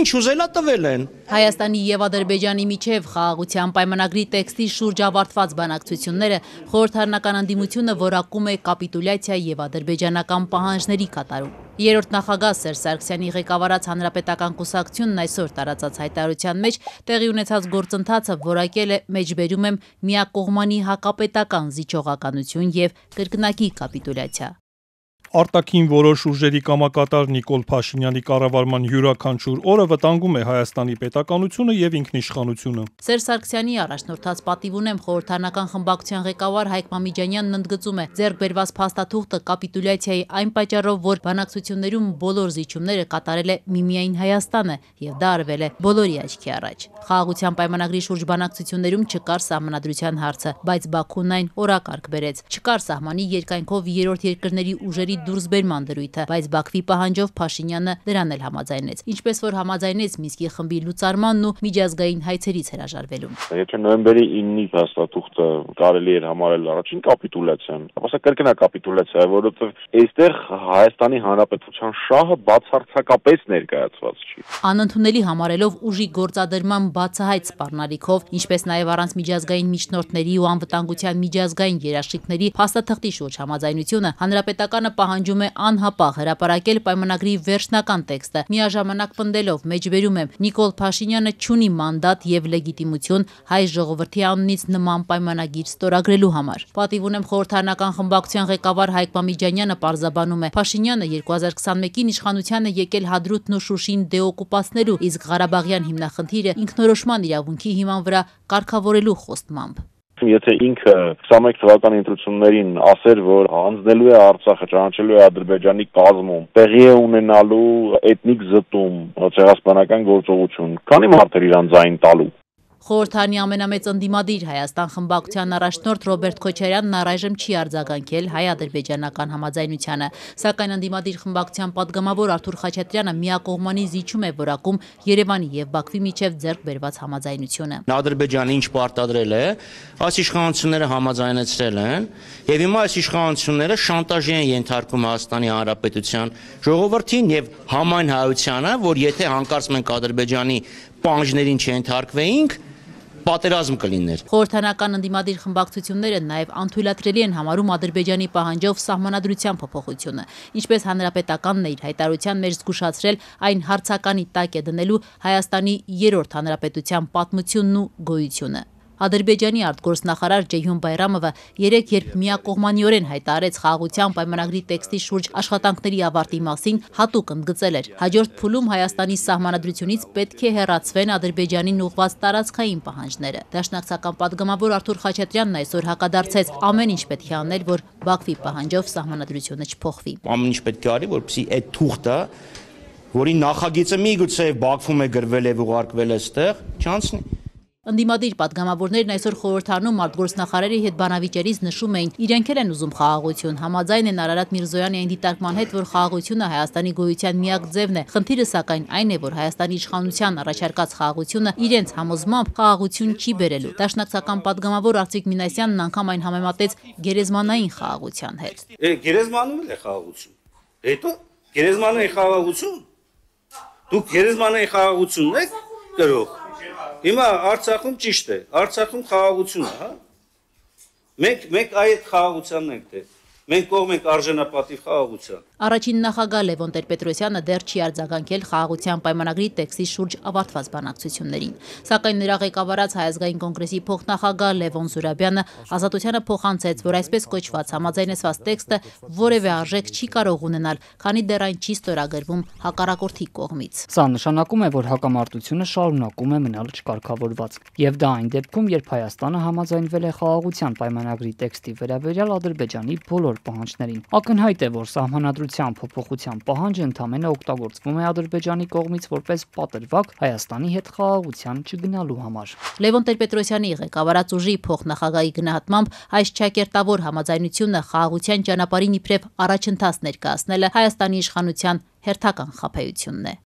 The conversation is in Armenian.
ինչ ուզելա տվել են։ Հայաստանի եւ Ադրբեջանի միջև խաղաղության պայմանագրի տեքստի շուրջ ավարտված բանակցությունները խորհրդարանական անդիմությունը որակում է կապիտուլյացիա եւ ադրբեջանական պահանջների կատարում։ Երրորդ նախագահ Սերժ Սարգսյանի ղեկավարած Հանրապետական կուսակցությունն այսօր տարածած հայտարարության մեջ տեղի ունեցած գործընթացը որակել է մեջբերում եմ միակողմանի հակապետական զիջողականություն եւ կրկնակի կապիտուլյացիա։ Արտաքին որոշ ուժերի կամակատար Նիկոլ Փաշինյանի կառավարման յուրաքանչյուր օրը վտանգում է Հայաստանի պետականությունը եւ ինքնիշխանությունը։ Սերժ Սարգսյանի առաջնորդած պատիվ ունեմ խորհրդարանական խմբակցության ղեկավար Հայկ Մամիջանյանն ընդգծում է ձեռք բերված փաստաթուղթը կապիտուլյացիայի այն պատճառով, որ բանակցություններում բոլոր զիջումները կատարել է միմիայն Հայաստանը եւ դա արվել է բոլորի աչքի առաջ։ Խաղաղության պայմանագրի շուրջ բանակցություններում չկար սահմանադրության հարցը, բայց Բաքուն այն օրակարգ բերեց։ Չկար սահմանի երկայնքով երրորդ երկրների ուժերի դուրսբերման դրույթը, բայց Բաքվի պահանջով Փաշինյանը դրան էլ համաձայնեց, ինչպես որ համաձայնեց Մինսկի խմբի լուծարմանն ու միջազգային հայցերից հրաժարվելուն։ Եթե նոյեմբերի 9-ի փաստաթուղթը կարելի էր համարել առաջին կապիտուլյացիան, ապա սա կրկնա կապիտուլյացիա է, որովհետև այստեղ Հայաստանի Հանրապետության շահը բացարձակապես ներկայացված չի։ Անընդունելի համարելով ուժի գործադրման բացահայտ սպառնալիքով, ինչպես նաև առանց միջազգային միջնորդների ու անվտանգության միջազգային երաշխիքների փաստաթղթի շուրջ համաձայնությունը, Հանրապետականը պահանջում է անհապաղ հրապարակել պայմանագրի վերջնական տեքստը, միաժամանակ պնդելով մեջբերում եմ Նիկոլ Փաշինյանը չունի մանդատ եւ լեգիտիմություն հայ ժողովրդի անունից նման պայմանագիր ստորագրելու համար։ Պատիվ ունեմ խորհրդարանական խմբակցության ղեկավար Հայկ Մամիջանյանը պարզաբանում է Փաշինյանը 2025-ին իշխանությանը եկել Հադրութն ու Շուշին դեօկուպացնելու, իսկ Ղարաբաղյան հիմնախնդիրը ինքնորոշման իրավունքի հիման վրա կարգավորելու խոստմամբ։ Եթե ինքը 21 թվականի ընտրություններին ասեր, որ հանձնելու է Արցախը, ճանաչելու է Ադրբեջանի կազմում, տեղի է ունենալու էթնիկ զտում, ցեղասպանական գործողություն, քանի մարդ էր իրան ձայն տալու։ Խորհրդարանի ամենամեծ ընդդիմադիր Հայաստան խմբակցության առաջնորդ Ռոբերտ Քոչարյանն առայժմ չի արձագանքել հայ-ադրբեջանական համաձայնությանը, սակայն ընդդիմադիր խմբակցության падգամավոր Արթուր Խաչատրյանը միակողմանի զիջում է որակում Երևանի եւ Բաքվի միջև ձեռք բերված համաձայնությունը։ Ադրբեջանը ինչ պարտադրել է, այս իշխանությունները համաձայնեցրել են, եւ հիմա այս իշխանությունները շանտաժի են ենթարկում Հայաստանի Հանրապետության ժողովրդին եւ համայն հայությանը, որ եթե հանկարծ մենք Ադրբեջանի պահանջներին չենթարկվեինք, պատերազմ կլիներ։ Խորհրդարանական ընդդիմադիր խմբակցությունները նաև անթույլատրելի են համարում Ադրբեջանի պահանջով սահմանադրության փոփոխությունը, ինչպես Հանրապետականն է իր հայտարարության մեջ զգուշացրել, այն հարցականի տակ է դնելու Հայաստանի երրորդ հանրապետության պատմությունն ու գոյությունը։ Ադրբեջանի արտգործնախարար Ջեյհուն Բայրամովը երեկ երբ միակողմանիորեն հայտարարեց խաղաղության պայմանագրի տեքստի շուրջ աշխատանքների ավարտի մասին, հատուկ ընդգծել էր. հաջորդ փուլում Հայաստանի սահմանադրությունից պետք է հեռացվեն Ադրբեջանին ուղղված տարածքային պահանջները։ Դաշնակցական падգամավոր Արթուր Խաչատրյանն այսօր հակադարձեց ամեն ինչ պետք է անել, որ Բաքվի պահանջով սահմանադրությունը չփոխվի։ Ամեն ինչ պետք է արի, որպեսզի այդ թուղթը, որի նախագիծը միգուցե Բաքվում է գրվել եւ ուղարկվել այստեղ, չանցնի։ Ընդդիմադիր падգամավորներն այսօր խորհրդարանում արտգործնախարարի հետ բանավիճերից նշում էին, իրենք էլ են ուզում խաղաղություն, համաձայն են Արարատ Միրզոյանի այն դիտարկման հետ, որ խաղաղությունը Հայաստանի գոյության միակ ձևն է։ Խնդիրը սակայն այն է, որ Հայաստանի իշխանության առաջարկած խաղաղությունը իրենց համոզմամբ խաղաղություն չի բերելու։ Դաշնակցական падգամավոր Արծիկ Մինասյանն անգամ այն համեմատեց գերեզմանային խաղաղության հետ։ Գերեզմանում է խաղաղություն։ Հետո գերեզմանային խաղաղություն։ Դուք գերեզմանային խաղաղությունն եք գրող։ Հիմա Արցախում ճիշտ է, Արցախում խաղաղություն է, հա։ Մենք այդ խաղաղությանն ենք դե։ Մենք կողմ ենք արժանապատիվ խաղաղության։ Առաջին նախագահ Լևոն Տեր-Պետրոսյանը դեռ չի արձագանքել խաղաղության պայմանագրի տեքստի շուրջ ավարտված բանակցություններին։ Սակայն նրա ղեկավարած Հայ ազգային կոնգրեսի փոխնախագահ Լևոն Զուրաբյանը Ազատությանը փոխանցեց, որ այսպես կոչված համաձայնեցված տեքստը որևէ արժեք չի կարող ունենալ, քանի դեռ այն չի ստորագրվում հակառակորդի կողմից։ Սա նշանակում է, որ հակամարտությունը շարունակում է մնալ չկարգավորված, եւ դա այն դեպքում, երբ Հայաստանը համաձայնվել է խաղաղության պայմանագրի տեքստի վերաբերյալ Ադրբեջանի բոլոր պահանջներին։ Ակնհայտ է, որ սահմանադրության փոփոխության պահանջը ընդամենը օգտագործվում է Ադրբեջանի կողմից որպես պատրվակ Հայաստանի հետ խաղաղության չգնալու համար։ Լևոն Տեր-Պետրոսյանի ղեկավարած ուժի փոխնախագահի գնահատմամբ այս չակերտավոր համաձայնությունը խաղաղության ճանապարհին իբրև առաջընթաց ներկայացնելը Հայաստանի իշխանության հերթական խաբեությունն է։